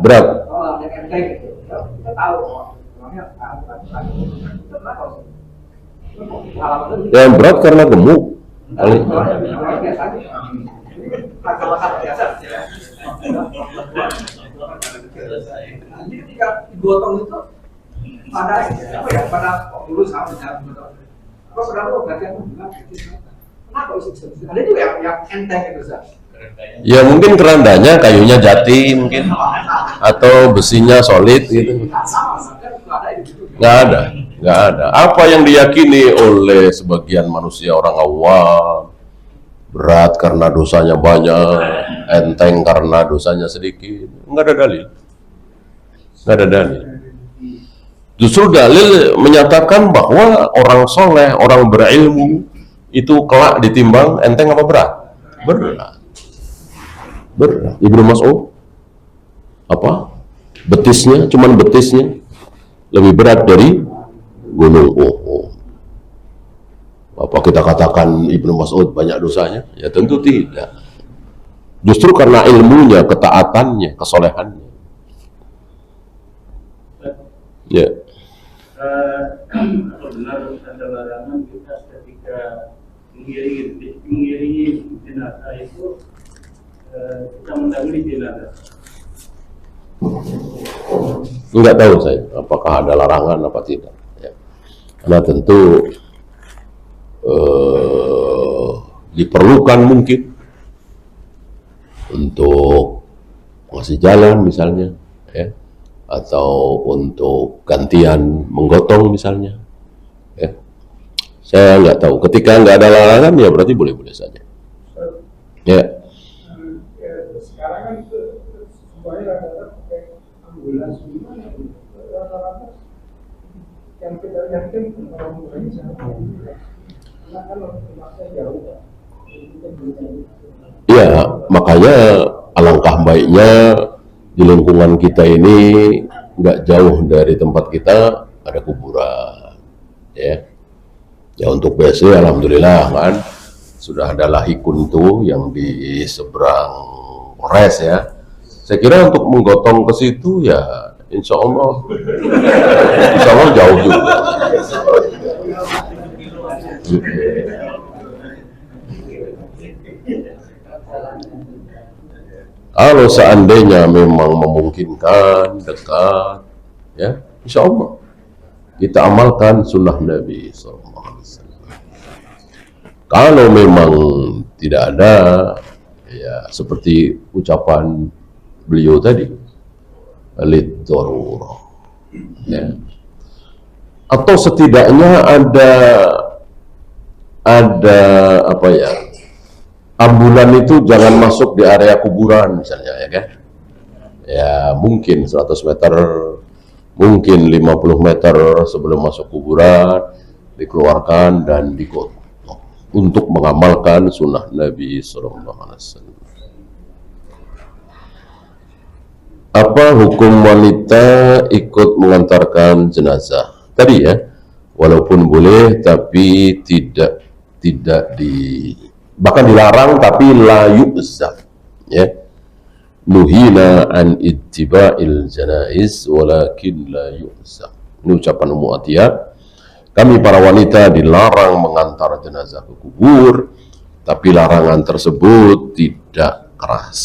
Berat. Yang enteng gitu. Kita tahu orangnya Yang berat karena gemuk. Kali. Jadi ketika digotong itu pada apa ya? Pada dulu sama dengan apa saudara bagian bilang kenapa bisa ada juga yang enteng itu Zak? Ya mungkin kerandanya kayunya jati mungkin atau besinya solid gitu. Nggak ada. Apa yang diyakini oleh sebagian manusia orang awam, berat karena dosanya banyak, enteng karena dosanya sedikit, nggak ada dalil. Justru dalil menyatakan bahwa orang soleh, orang berilmu itu kelak ditimbang enteng apa berat? Berat. Ibnu Mas'ud apa? Cuman betisnya lebih berat dari gunung Uhud. Apa kita katakan Ibnu Mas'ud banyak dosanya? Ya tentu tidak. Justru karena ilmunya, ketaatannya, kesolehannya. Ya. Apa benar ada larangan kita ketika mengiringi jenazah itu kita mendahului jenazah? Enggak tahu saya apakah ada larangan apa tidak ya. Karena tentu diperlukan mungkin untuk ngasih jalan misalnya ya, atau untuk gantian menggotong misalnya ya. Saya nggak tahu, ketika nggak ada larangan ya berarti boleh-boleh saja ya. Sekarang kan semuanya rata-rata pakai ambulans, gimana rata-rata yang kita yakin orang-orang sana karena kan tempatnya jauh Pak. Iya, makanya alangkah baiknya di lingkungan kita ini nggak jauh dari tempat kita ada kuburan ya. Ya untuk BC alhamdulillah kan sudah ada lahikun tuh yang di seberang Polres ya. Saya kira untuk menggotong ke situ ya insya Allah jauh juga. Kalau seandainya memang memungkinkan dekat, ya insya Allah kita amalkan sunnah Nabi SAW. Kalau memang tidak ada, ya seperti ucapan beliau tadi, lid darurah, ya. Atau setidaknya ada apa ya? Ambulan itu jangan masuk di area kuburan misalnya ya kan. Ya mungkin 100 meter, mungkin 50 meter sebelum masuk kuburan dikeluarkan dan digotong untuk mengamalkan sunnah Nabi SAW. Apa hukum wanita ikut mengantarkan jenazah? Tadi ya, walaupun boleh tapi tidak bahkan dilarang tapi la yu'zam ya. Nuhina an ittiba'il janaiz walakin la yu'zam. Ini ucapan Ummu Atiyah. Kami para wanita dilarang mengantar jenazah ke kubur, tapi larangan tersebut tidak keras.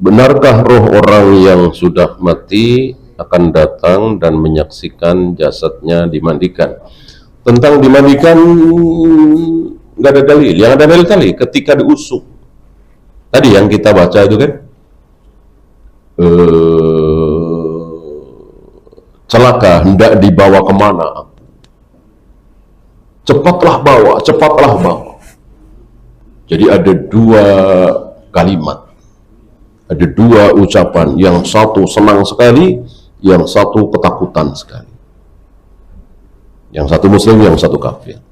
Benarkah roh orang yang sudah mati akan datang dan menyaksikan jasadnya dimandikan? Tentang dimandikan nggak ada dalil. Yang ada dalil tadi ketika diusung. Tadi yang kita baca itu kan, celaka hendak dibawa kemana? Cepatlah bawa. Jadi ada dua kalimat. Ada dua ucapan, yang satu senang sekali, yang satu ketakutan sekali. Yang satu muslim, yang satu kafir.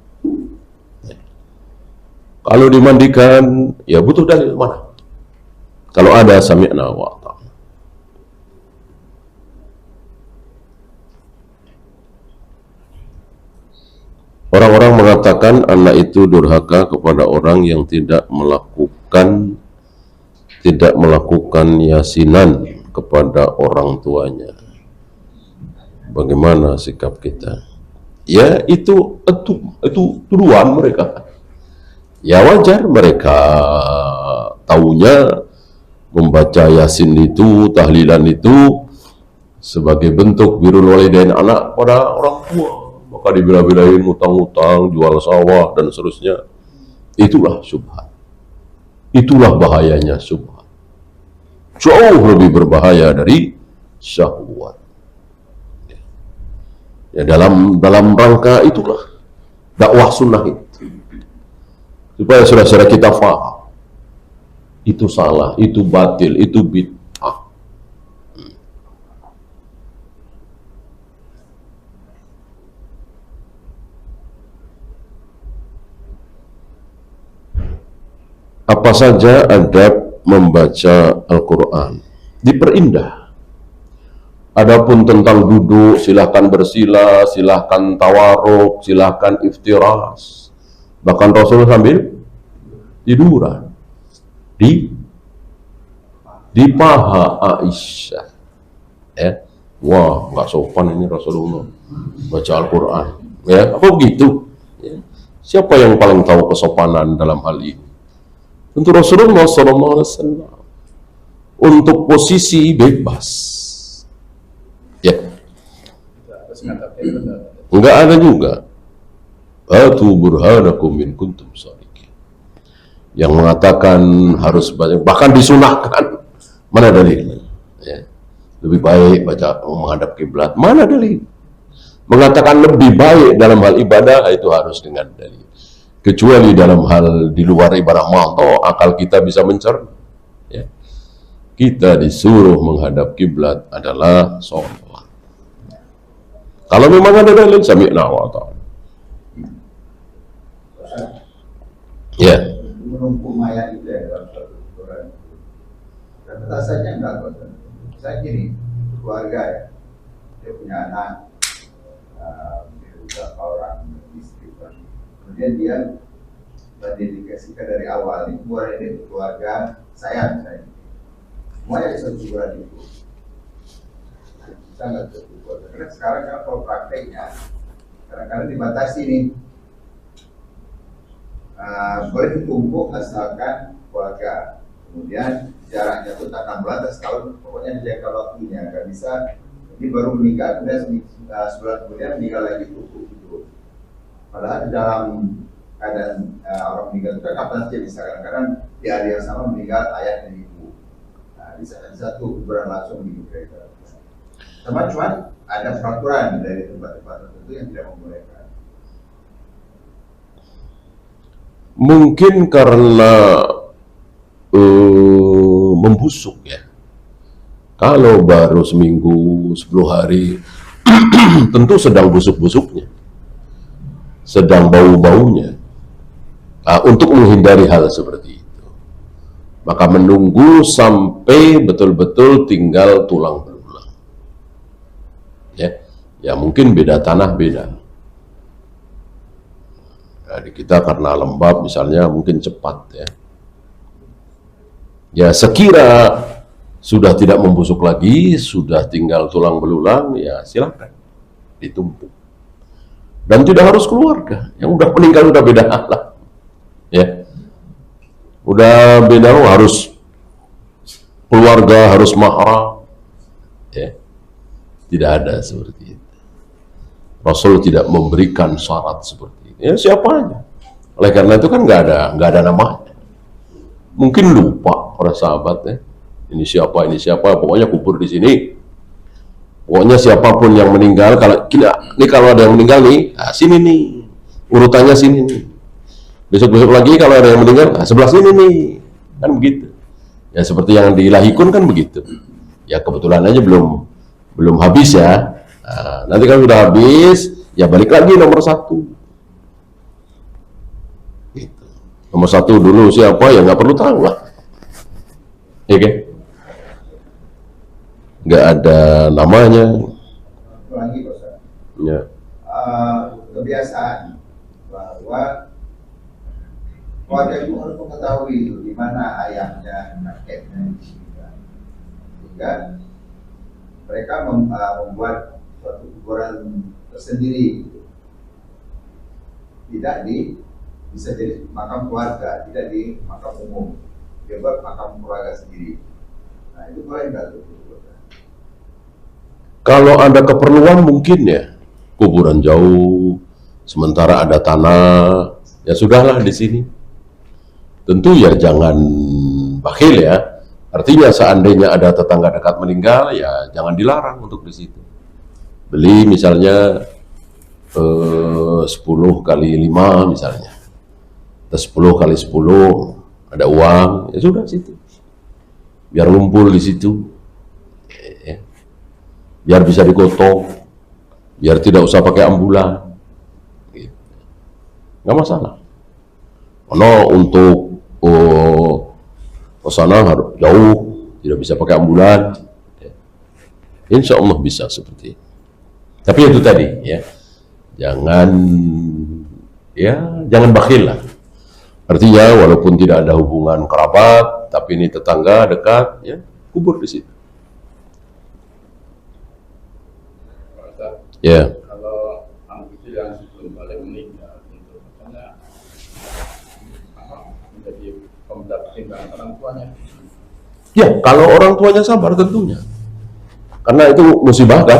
Kalau dimandikan, ya butuh dalil mana? Kalau ada sami'na wa ata'na. Orang-orang mengatakan anak itu durhaka kepada orang yang tidak melakukan yasinan kepada orang tuanya. Bagaimana sikap kita? Ya itu tuduhan mereka. Ya wajar mereka taunya membaca yasin itu, tahlilan itu sebagai bentuk birrul walidain anak pada orang tua. Maka dibela-belain utang-utang, jual sawah dan seterusnya. Itulah syubhat. Itulah bahayanya syubhat. Jauh lebih berbahaya dari syahwat. Ya, dalam rangka itulah dakwah sunnah itu. Supaya saudara-saudara kita faham. Itu salah, itu batil, itu bid'ah. Apa saja adab membaca Al-Quran? Diperindah. Adapun tentang duduk, silahkan bersila, silahkan tawaruk, silahkan iftiras. Bahkan Rasul sambil tiduran di paha Aisyah. Ya, wah nggak sopan ini Rasulullah baca Al-Quran. Ya, apa begitu? Ya. Siapa yang paling tahu kesopanan dalam hal ini? Tentu Rasulullah SAW. Untuk posisi bebas. Ya. Enggak ada juga. Atu burhanakum in kuntum shadiqin. Yang mengatakan harus banyak, bahkan disunahkan. Mana dalilnya? Ya. Lebih baik baca menghadap kiblat. Mana dalil? Mengatakan lebih baik dalam hal ibadah itu harus dengan dalil. Kecuali dalam hal di luar ibadah mahdoh, akal kita bisa mencerna. Ya. Kita disuruh menghadap kiblat adalah sholat. Kalau memang ada dalil, sami'na wa ata'na. Ya. Menumpuk mayat itu ya dalam satu Quran. Dan rasanya enggak kok. Saya gini, keluarga ya, dia punya anak, beberapa orang istri, kemudian dia mendedikasikan dari awal ini keluarga saya misalnya. Semuanya bisa kuburan itu. Bisa nggak bisa kuburan? Karena sekarang kan kalau prakteknya, kadang-kadang dibatasi nih. Boleh ditumpuk asalkan keluarga. Kemudian jaraknya itu tak 16 tahun, pokoknya dijaga waktunya. Nggak bisa, ini baru meninggal, kemudian sebulan kemudian meninggal lagi tumpuk gitu. Padahal di dalam keadaan orang meninggal itu kan kapan saja bisa. Kadang-kadang di hari yang sama meninggal ayah dan ibu. Nah, bisa tuh kuburan langsung di gereja. Cuman ada peraturan dari tempat-tempat tertentu yang tidak membolehkan. Mungkin karena membusuk ya. Kalau baru seminggu, 10 hari, tentu sedang busuk-busuknya, sedang bau-baunya. Nah, untuk menghindari hal seperti itu, maka menunggu sampai betul-betul tinggal tulang belulang. Ya mungkin beda tanah beda. Di kita karena lembab misalnya mungkin cepat ya. Ya sekira sudah tidak membusuk lagi, sudah tinggal tulang belulang, ya silakan ditumpuk. Dan tidak harus keluarga, yang udah meninggal udah beda alam. Ya, udah beda, harus keluarga, harus mahram. Ya, tidak ada seperti itu. Rasul tidak memberikan syarat seperti itu. Ya siapa aja. Oleh karena itu kan nggak ada namanya. Mungkin lupa para sahabat ya. Ini siapa, pokoknya kubur di sini. Pokoknya siapapun yang meninggal, kalau ada yang meninggal nih, nah sini nih, urutannya sini nih. Besok-besok lagi kalau ada yang meninggal, nah sebelah sini nih, kan begitu. Ya seperti yang di Lahikun kan begitu. Ya kebetulan aja belum habis ya. Nah, nanti kan sudah habis, ya balik lagi nomor 1. Gitu. Nomor 1 dulu siapa ya nggak perlu tahu lah. Oke? Okay? Nggak ada namanya. Lagi Pak. Ya. Kebiasaan kedua, keluarga itu harus mengetahui itu di mana ayahnya, kakeknya, sehingga mereka membuat suatu kuburan tersendiri, tidak bisa jadi makam keluarga, tidak di makam umum, dia buat makam keluarga sendiri. Nah itu boleh nggak tuh? Kalau ada keperluan mungkin ya, kuburan jauh, sementara ada tanah, ya sudahlah di sini. Tentu ya jangan bakhil ya. Artinya seandainya ada tetangga dekat meninggal, ya jangan dilarang untuk di situ. Beli misalnya 10 kali 5 misalnya, atau 10 kali 10, ada uang, ya sudah situ. Biar ngumpul di situ. Biar bisa digotong, biar tidak usah pakai ambulan, gitu. Nggak masalah. Karena untuk ke sana harus jauh, tidak bisa pakai ambulan. Insya Allah bisa seperti itu. Tapi itu tadi ya, jangan bakhil lah. Artinya walaupun tidak ada hubungan kerabat, tapi ini tetangga dekat, ya kubur di situ. Ya. Kalau anak kecil yang sebelum balik meninggal itu menjadi pembendakan orang tuanya. Ya, kalau orang tuanya sabar tentunya. Karena itu musibah kan.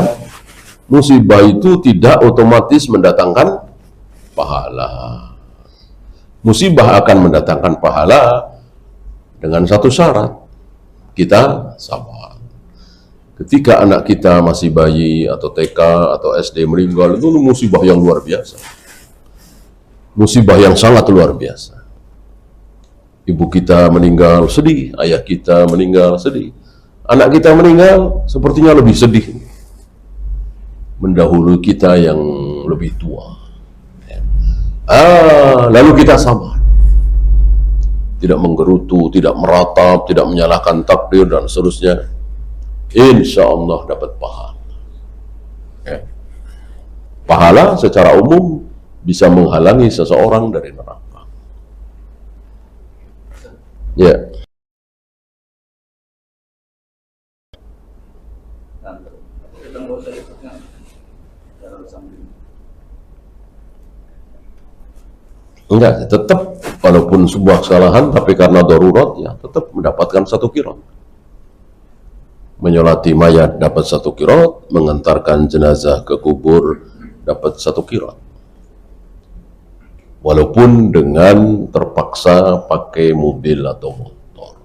Musibah itu tidak otomatis mendatangkan pahala. Musibah akan mendatangkan pahala dengan satu syarat. Kita sabar. Ketika anak kita masih bayi atau TK atau SD meninggal, itu musibah yang luar biasa. Musibah yang sangat luar biasa. Ibu kita meninggal sedih, ayah kita meninggal sedih. Anak kita meninggal sepertinya lebih sedih. Mendahului kita yang lebih tua. Lalu kita sabar. Tidak menggerutu, tidak meratap, tidak menyalahkan takdir dan seterusnya. Insya Allah dapat pahala. Ya. Pahala secara umum bisa menghalangi seseorang dari neraka. Ya. Enggak, tetap walaupun sebuah kesalahan, tapi karena darurat ya tetap mendapatkan 1 qirat. Menyolati mayat dapat 1 qirat, mengantarkan jenazah ke kubur dapat 1 qirat. Walaupun dengan terpaksa pakai mobil atau motor.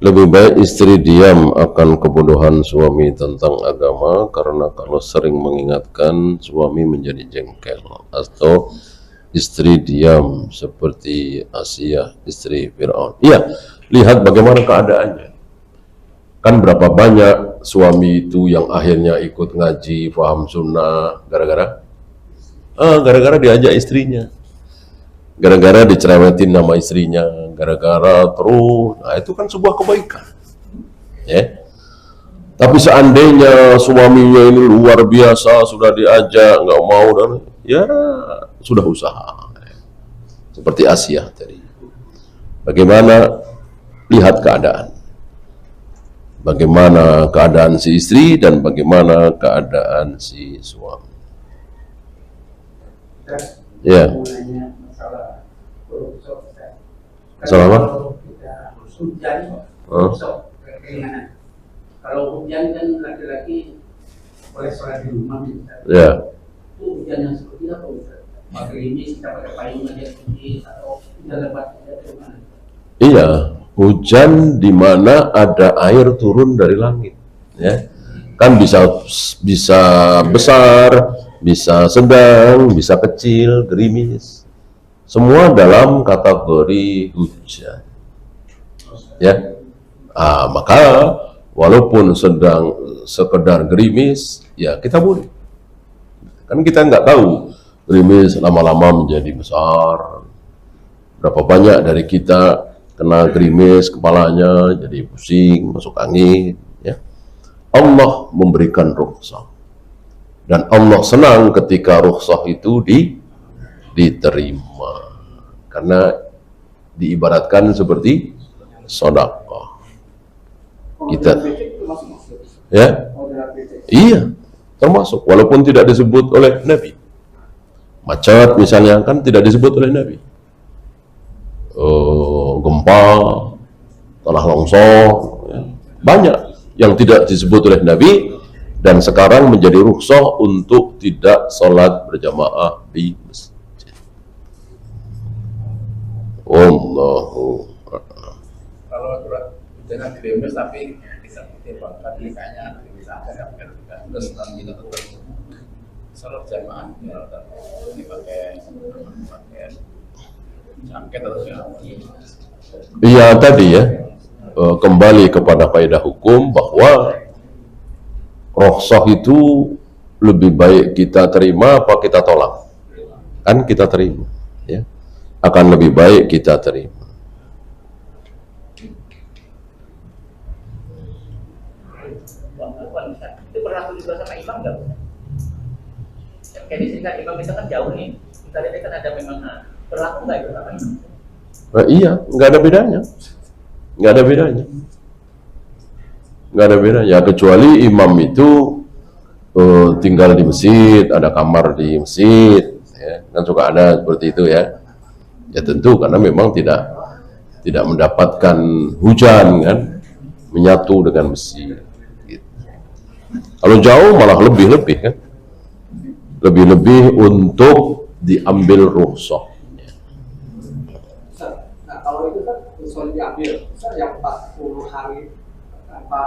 Lebih baik istri diam akan kebodohan suami tentang agama, karena kalau sering mengingatkan suami menjadi jengkel, atau istri diam seperti Asia istri Fir'aun. Iya, lihat bagaimana keadaannya. Kan berapa banyak suami itu yang akhirnya ikut ngaji, paham sunnah, gara-gara diajak istrinya, gara-gara dicerewetin nama istrinya, gara-gara terus. Nah itu kan sebuah kebaikan ya. Tapi seandainya suaminya ini luar biasa, sudah diajak nggak mau, dan ya sudah usaha seperti Asia tadi. Bagaimana, lihat keadaan, bagaimana keadaan si istri dan bagaimana keadaan si suami. Ya. Masalah apa? Hujan, keinginan. Kalau hujan kan laki-laki boleh sholat di rumah. Ya. Itu hujan yang seperti apa Ustaz? Pakai ini kita pakai payung aja sedikit atau hujan lebat aja gimana? Iya, hujan di mana ada air turun dari langit, ya. Kan bisa besar, bisa sedang, bisa kecil, gerimis. Semua dalam kategori hujan. Ya. Maka walaupun sedang sekedar gerimis, ya kita boleh. Kan kita nggak tahu gerimis lama-lama menjadi besar. Berapa banyak dari kita kena gerimis kepalanya, jadi pusing, masuk angin, ya. Allah memberikan rukhsah. Dan Allah senang ketika rukhsah itu diterima. Karena diibaratkan seperti sedekah. Kita, ya, iya, termasuk. Walaupun tidak disebut oleh Nabi. Macet misalnya kan tidak disebut oleh Nabi. Gempa, tanah longsor, ya. Banyak yang tidak disebut oleh Nabi dan sekarang menjadi rukhsah untuk tidak sholat berjamaah di masjid. Wallahu a'lam. Kalau dengan gerimis tapi bisa pertimbangkan kayaknya bisa agak terus nanti kita tetap sholat jamaah ini pakai jaket atau apa? Iya tadi ya, kembali kepada kaidah hukum bahwa rukhsah itu lebih baik kita terima apa kita tolak? Kan kita terima, ya. Akan lebih baik kita terima. Itu berlaku juga sama imam nggak? Kayak di sini kan imam kita kan jauh nih, kita lihat kan ada memang berlaku nggak itu sama imam? Iya, nggak ada bedanya, nggak ada bedanya, nggak ada bedanya. Kecuali imam itu tinggal di masjid, ada kamar di masjid, ya. Kan suka ada seperti itu ya. Ya tentu karena memang tidak mendapatkan hujan kan, menyatu dengan masjid. Gitu. Kalau jauh malah lebih kan, lebih untuk diambil rukhsah. Nah kalau itu kan misalnya diambil, misalnya yang 40 hari tanpa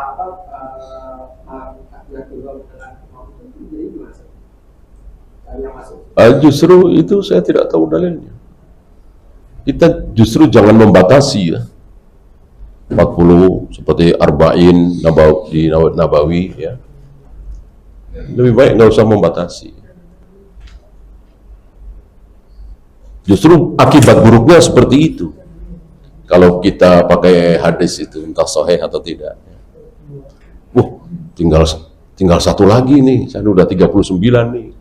takbiratul dengan itu jadi gimana? Yang masuk. Justru itu saya tidak tahu dalilnya. Kita justru jangan membatasi ya. 40 seperti arba'in di Nabawi ya. Lebih baik nggak usah membatasi. Justru akibat buruknya seperti itu. Kalau kita pakai hadis itu entah sahih atau tidak. Tinggal satu lagi nih, saya udah 39 nih.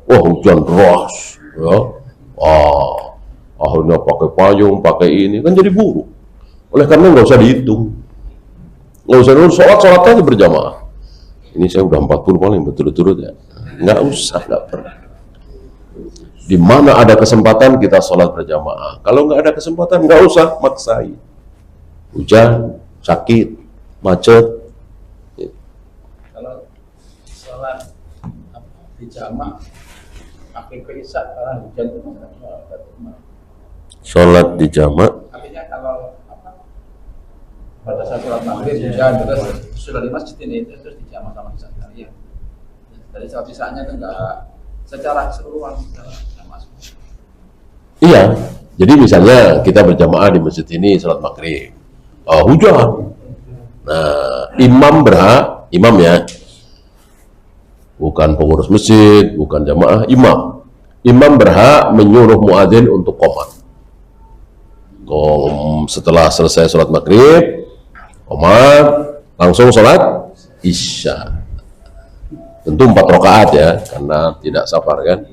Wah, hujan deras ya. Akhirnya pakai payung, pakai ini, kan jadi buruk. Oleh karena nggak usah dihitung. Nggak usah dulu, sholat aja berjamaah. Ini saya udah 40 paling berturut-turut ya. Nggak usah, nggak pernah. Di mana ada kesempatan kita sholat berjamaah. Kalau nggak ada kesempatan, nggak usah maksain. Hujan, sakit, macet. Kalau sholat di jamaah akhir isya karena hujan itu Sholat di jamaah. artinya kalau pada saat sholat maghrib hujan terus sudah di masjid ini terus di jamaah sama isya sekalian. Dari sholat isyanya itu enggak secara keseluruhan enggak masuk. Iya, jadi misalnya kita berjamaah di masjid ini sholat maghrib, hujan. Nah, imam ya, bukan pengurus masjid, bukan jamaah, imam. Imam berhak menyuruh muadzin untuk qomat. Setelah selesai sholat maghrib, qomat, langsung sholat isya. Tentu 4 rakaat ya, karena tidak safar kan.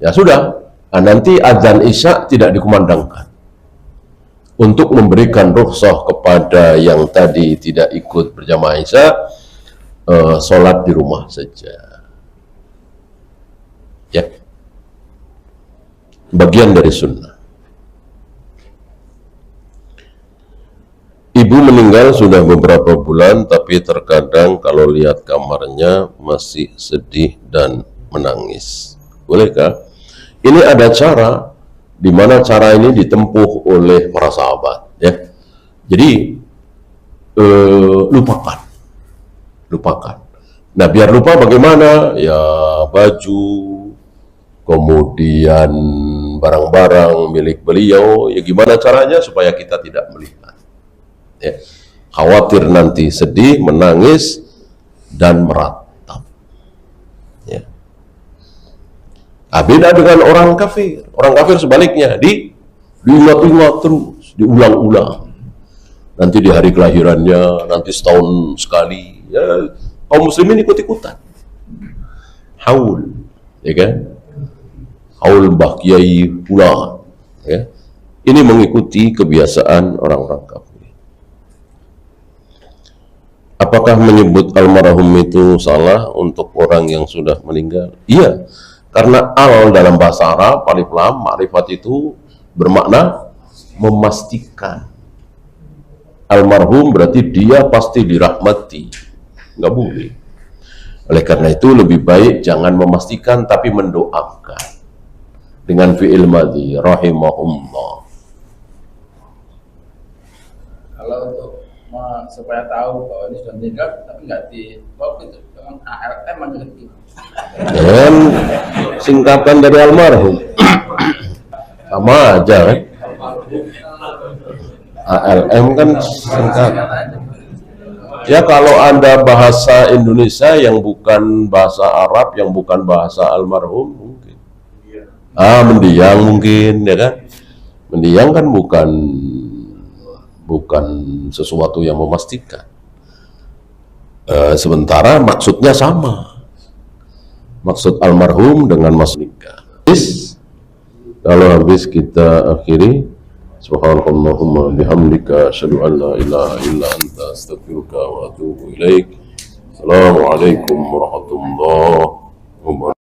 Ya sudah, nanti azan isya tidak dikumandangkan. Untuk memberikan rukhsah kepada yang tadi tidak ikut berjamaah isya, sholat di rumah saja. Ya, bagian dari sunnah. Ibu meninggal sudah beberapa bulan, tapi terkadang kalau lihat kamarnya masih sedih dan menangis. Bolehkah? Ini ada cara, di mana cara ini ditempuh oleh para sahabat. Ya, jadi lupakan. Nah, biar lupa bagaimana? Ya, baju, kemudian barang-barang milik beliau. Ya, gimana caranya supaya kita tidak melihat? Ya, khawatir nanti sedih, menangis, dan meratap. Ya. Beda dengan orang kafir. Orang kafir sebaliknya, diingat-ingat terus, diulang-ulang. Nanti di hari kelahirannya, nanti setahun sekali, ya kaum muslimin ikut-ikutan. Haul, ya kan? Haul Mbah Kiai pula, ya. Ini mengikuti kebiasaan orang-orang kafir. Apakah menyebut almarhum itu salah untuk orang yang sudah meninggal? Iya, karena al dalam bahasa Arab, alif lam, ma'rifat itu bermakna memastikan. Almarhum berarti dia pasti dirahmati, nggak boleh. Oleh karena itu lebih baik jangan memastikan tapi mendoakan dengan fi'il madhi, rahimahumullah. Kalau untuk supaya tahu bahwa ini sudah meninggal tapi nggak di itu dengan ALM mengerti. Dan singkatan dari almarhum sama aja kan. ALM kan singkat. Ya kalau ada bahasa Indonesia yang bukan bahasa Arab, yang bukan bahasa almarhum mungkin. Mendiang mungkin, ya kan? Mendiang kan bukan sesuatu yang memastikan. Sementara maksudnya sama. Maksud almarhum dengan maksud nikah. Kalau habis kita akhiri. Subhanallahumma bihamdika asyhadu an la ilaha illa anta astaghfiruka wa atubu ilaik. Assalamualaikum warahmatullahi wabarakatuh.